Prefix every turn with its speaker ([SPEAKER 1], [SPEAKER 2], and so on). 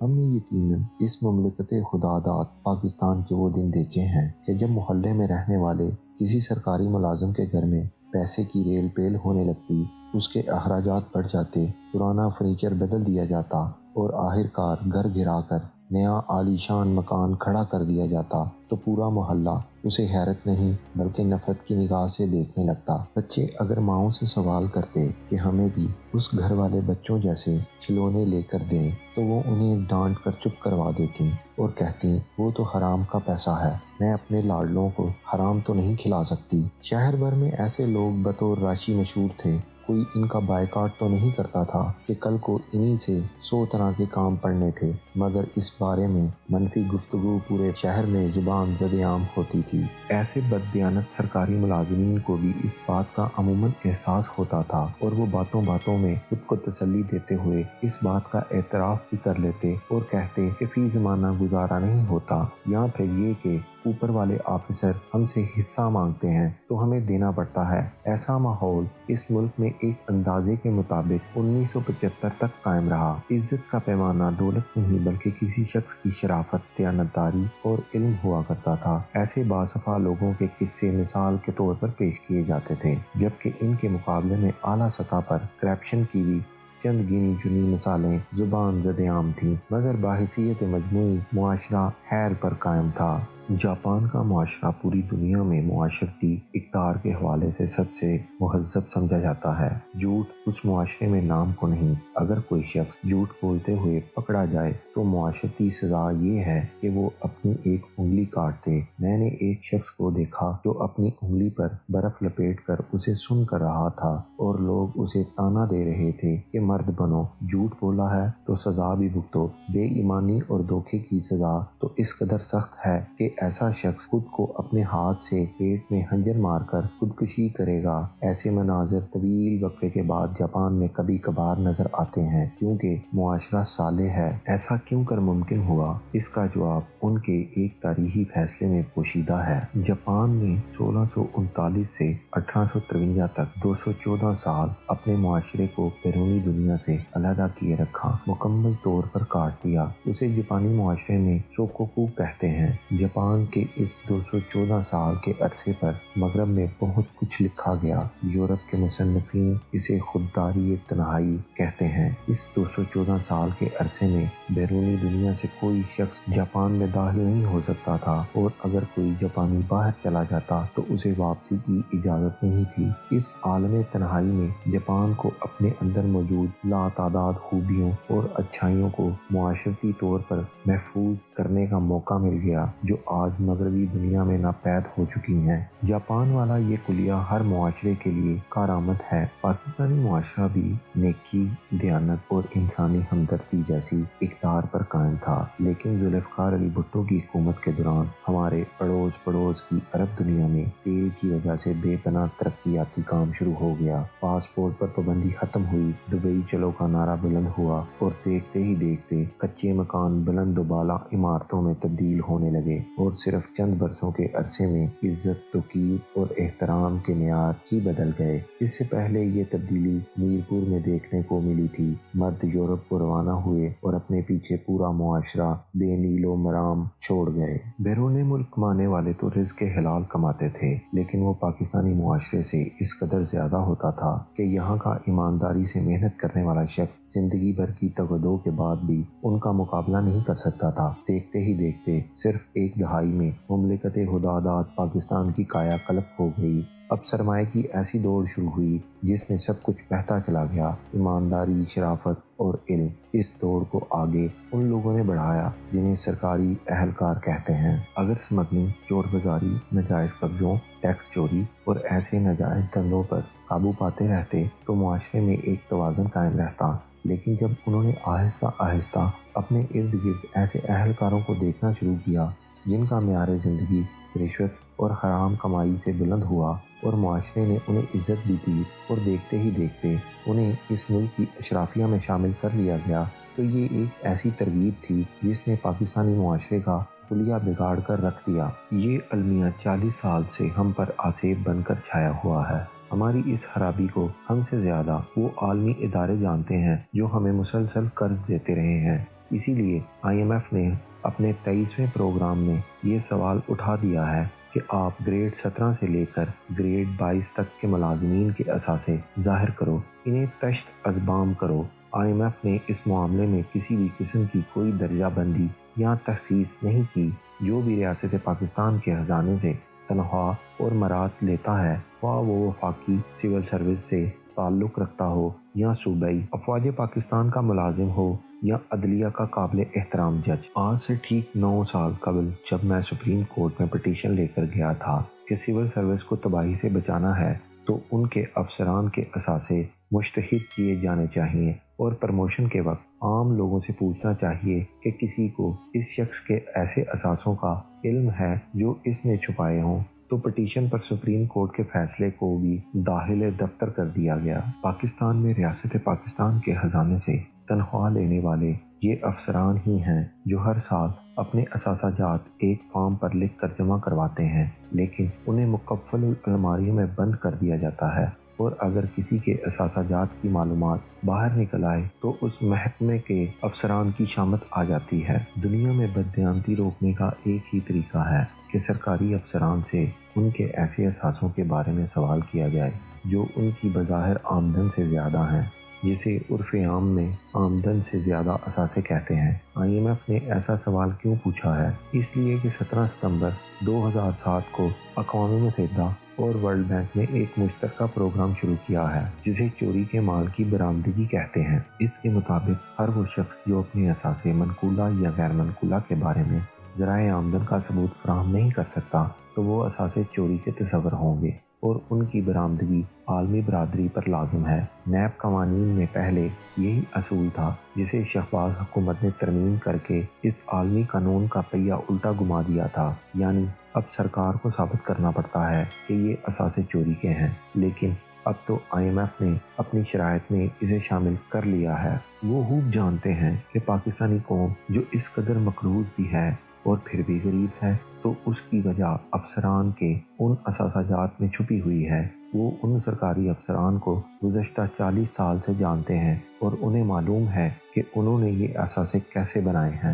[SPEAKER 1] ہم نے یقیناً اس مملکت خدا داد پاکستان کے وہ دن دیکھے ہیں کہ جب محلے میں رہنے والے کسی سرکاری ملازم کے گھر میں پیسے کی ریل پیل ہونے لگتی، اس کے اخراجات بڑھ جاتے، پرانا فرنیچر بدل دیا جاتا اور آخر کار گھر گرا کر نیا عالی شان مکان کھڑا کر دیا جاتا تو پورا محلہ اسے حیرت نہیں بلکہ نفرت کی نگاہ سے دیکھنے لگتا۔ بچے اگر ماؤں سے سوال کرتے کہ ہمیں بھی اس گھر والے بچوں جیسے کھلونے لے کر دیں تو وہ انہیں ڈانٹ کر چپ کروا دیتی اور کہتی وہ تو حرام کا پیسہ ہے، میں اپنے لاڈلوں کو حرام تو نہیں کھلا سکتی۔ شہر بھر میں ایسے لوگ بطور راشی مشہور تھے، کوئی ان کا بائیکاٹ تو نہیں کرتا تھا کہ کل کو انہی سے 100 طرح کے کام پڑنے تھے، مگر اس بارے میں منفی گفتگو پورے شہر میں زبان زد عام ہوتی تھی۔ ایسے بددیانت سرکاری ملازمین کو بھی اس بات کا عموماً احساس ہوتا تھا اور وہ باتوں باتوں میں خود کو تسلی دیتے ہوئے اس بات کا اعتراف بھی کر لیتے اور کہتے کہ فی زمانہ گزارا نہیں ہوتا، یا پھر یہ کہ اوپر والے آفیسر ہم سے حصہ مانگتے ہیں تو ہمیں دینا پڑتا ہے۔ ایسا ماحول اس ملک میں ایک اندازے کے مطابق 1975 تک قائم رہا۔ عزت کا پیمانہ دولت نہیں بلکہ کسی شخص کی شرافت، دیانتداری اور علم ہوا کرتا تھا۔ ایسے باصفا لوگوں کے قصے مثال کے طور پر پیش کیے جاتے تھے، جبکہ ان کے مقابلے میں اعلیٰ سطح پر کرپشن کی بھی چند گنی چنی مثالیں زبان زد عام تھیں، مگر بحیثیت مجموعی معاشرہ خیر پر قائم تھا۔ جاپان کا معاشرہ پوری دنیا میں معاشرتی اقدار کے حوالے سے سب سے مہذب سمجھا جاتا ہے۔ جھوٹ اس معاشرے میں نام کو نہیں۔ اگر کوئی شخص جھوٹ بولتے ہوئے پکڑا جائے تو معاشرتی سزا یہ ہے کہ وہ اپنی ایک انگلی کاٹ دے۔ میں نے ایک شخص کو دیکھا جو اپنی انگلی پر برف لپیٹ کر اسے سن کر رہا تھا اور لوگ اسے تانا دے رہے تھے کہ مرد بنو، جھوٹ بولا ہے تو سزا بھی بھگتو۔ بے ایمانی اور دھوکے کی سزا تو اس قدر سخت ہے کہ ایسا شخص خود کو اپنے ہاتھ سے پیٹ میں خنجر مار کر خودکشی کرے گا۔ ایسے مناظر طویل وقفے کے بعد جاپان میں کبھی کبھار نظر آتے ہیں کیونکہ معاشرہ صالح ہے۔ ایسا کیوں کر ممکن ہوا؟ اس کا جواب ان کے ایک تاریخی فیصلے میں پوشیدہ ہے۔ جاپان نے 1639 سے 1853 تک 214 سال اپنے معاشرے کو بیرونی دنیا سے علیحدہ کیے رکھا، مکمل طور پر کاٹ دیا۔ اسے جاپانی معاشرے میں شوکوکو کہتے ہیں۔ جاپان کے اس 214 سال کے عرصے پر مغرب میں بہت کچھ لکھا گیا۔ یورپ کے مصنفین اسے خودداری تنہائی کہتے ہیں۔ اس 214 سال کے عرصے میں بیرونی دنیا سے کوئی شخص جاپان میں داخل نہیں ہو سکتا تھا اور اگر کوئی جاپانی باہر چلا جاتا تو اسے واپسی کی اجازت نہیں تھی۔ اس عالم تنہائی میں جاپان کو اپنے اندر موجود لاتعداد خوبیوں اور اچھائیوں کو معاشرتی طور پر محفوظ کرنے کا موقع مل گیا جو آج مغربی دنیا میں ناپید ہو چکی ہیں۔ جاپان والا یہ کلیہ ہر معاشرے کے لیے کارآمد ہے۔ پاکستانی معاشرہ بھی نیکی، دیانت اور انسانی ہمدردی جیسی اقدار پر قائم تھا، لیکن ذوالفقار علی بھٹو کی حکومت کے دوران ہمارے پڑوس کی عرب دنیا میں تیل کی وجہ سے بے پناہ ترقیاتی کام شروع ہو گیا۔ پاسپورٹ پر پابندی ختم ہوئی، دبئی چلو کا نعرہ بلند ہوا اور دیکھتے ہی دیکھتے کچے مکان بلند و بالا عمارتوں میں تبدیل ہونے لگے اور صرف چند برسوں کے عرصے میں عزت، توقیر اور احترام کے معیار ہی بدل گئے۔ اس سے پہلے یہ تبدیلی میرپور میں دیکھنے کو ملی تھی۔ مرد یورپ کو روانہ ہوئے اور اپنے پیچھے پورا معاشرہ بے نیل و مرام چھوڑ گئے۔ بیرون ملک کمانے والے تو رزق حلال کماتے تھے، لیکن وہ پاکستانی معاشرے سے اس قدر زیادہ ہوتا تھا کہ یہاں کا ایمانداری سے محنت کرنے والا شخص زندگی بھر کی تگودو کے بعد بھی ان کا مقابلہ نہیں کر سکتا تھا۔ دیکھتے ہی دیکھتے صرف ایک دہائی میں مملکت خدا داد پاکستان کی کایا کلپ ہو گئی۔ اب سرمایہ کی ایسی دوڑ شروع ہوئی جس میں سب کچھ بہتا چلا گیا، ایمانداری، شرافت اور علم۔ اس دوڑ کو آگے ان لوگوں نے بڑھایا جنہیں سرکاری اہلکار کہتے ہیں۔ اگر اسمگلنگ، چور بازاری، ناجائز قبضوں، ٹیکس چوری اور ایسے ناجائز دھندوں پر قابو پاتے رہتے تو معاشرے میں ایک توازن قائم رہتا، لیکن جب انہوں نے آہستہ آہستہ اپنے ارد گرد ایسے اہلکاروں کو دیکھنا شروع کیا جن کا معیار زندگی رشوت اور حرام کمائی سے بلند ہوا اور معاشرے نے انہیں عزت بھی دی اور دیکھتے ہی دیکھتے انہیں اس ملک کی اشرافیہ میں شامل کر لیا گیا، تو یہ ایک ایسی ترغیب تھی جس نے پاکستانی معاشرے کا حلیہ بگاڑ کر رکھ دیا۔ یہ المیہ 40 سال سے ہم پر آسیب بن کر چھایا ہوا ہے۔ ہماری اس خرابی کو ہم سے زیادہ وہ عالمی ادارے جانتے ہیں جو ہمیں مسلسل قرض دیتے رہے ہیں۔ اسی لیے IMF نے اپنے 23ویں پروگرام میں یہ سوال اٹھا دیا ہے کہ آپ گریڈ 17 سے لے کر گریڈ 22 تک کے ملازمین کے اثاثے ظاہر کرو، انہیں تشت ازبام کرو۔ IMF نے اس معاملے میں کسی بھی قسم کی کوئی درجہ بندی یا تخصیص نہیں کی۔ جو بھی ریاست پاکستان کے خزانے سے تنخواہ اور مراد لیتا ہے، خواہ وہ وفاقی سول سروس سے تعلق رکھتا ہو یا صوبائی افواج پاکستان کا ملازم ہو یا عدلیہ کا قابل احترام جج۔ آج سے ٹھیک 9 سال قبل جب میں سپریم کورٹ میں پٹیشن لے کر گیا تھا کہ سول سروس کو تباہی سے بچانا ہے تو ان کے افسران کے اثاثے مشتہر کیے جانے چاہیے اور پروموشن کے وقت عام لوگوں سے پوچھنا چاہیے کہ کسی کو اس شخص کے ایسے اثاثوں کا علم ہے جو اس نے چھپائے ہوں، تو پٹیشن پر سپریم کورٹ کے فیصلے کو بھی داخل دفتر کر دیا گیا۔ پاکستان میں ریاست پاکستان کے خزانے سے تنخواہ لینے والے یہ افسران ہی ہیں جو ہر سال اپنے اثاثہ جات ایک فارم پر لکھ کر جمع کرواتے ہیں، لیکن انہیں مقفل الماریوں میں بند کر دیا جاتا ہے، اور اگر کسی کے اثاثہ جات کی معلومات باہر نکل آئے تو اس محکمے کے افسران کی شامت آ جاتی ہے۔ دنیا میں بددیانتی روکنے کا ایک ہی طریقہ ہے کہ سرکاری افسران سے ان کے ایسے اثاثوں کے بارے میں سوال کیا جائے جو ان کی بظاہر آمدن سے زیادہ ہیں، جسے عرف عام میں آمدن سے زیادہ اثاثے کہتے ہیں۔ IMF نے ایسا سوال کیوں پوچھا ہے؟ اس لیے کہ 17 ستمبر 2007 کو اقوام متحدہ اور ورلڈ بینک نے ایک مشترکہ پروگرام شروع کیا ہے جسے چوری کے مال کی برآمدگی کہتے ہیں۔ اس کے مطابق ہر وہ شخص جو اپنے اثاثے منقولہ یا غیر منقولہ کے بارے میں ذرائع آمدن کا ثبوت فراہم نہیں کر سکتا تو وہ اثاثے چوری کے تصور ہوں گے اور ان کی برآمدگی عالمی برادری پر لازم ہے۔ نیب قوانین میں پہلے یہی اصول تھا جسے شہباز حکومت نے ترمیم کر کے اس عالمی قانون کا پہیہ الٹا گھما دیا تھا، یعنی اب سرکار کو ثابت کرنا پڑتا ہے کہ یہ اثاثے چوری کے ہیں، لیکن اب تو IMF نے اپنی شرائط میں اسے شامل کر لیا ہے۔ وہ خوب جانتے ہیں کہ پاکستانی قوم جو اس قدر مقروض بھی ہے اور پھر بھی غریب ہے، تو اس کی وجہ افسران کے ان اثاثہ جات میں چھپی ہوئی ہے۔ وہ ان سرکاری افسران کو گزشتہ 40 سال سے جانتے ہیں اور انہیں معلوم ہے کہ انہوں نے یہ اثاثے کیسے بنائے ہیں۔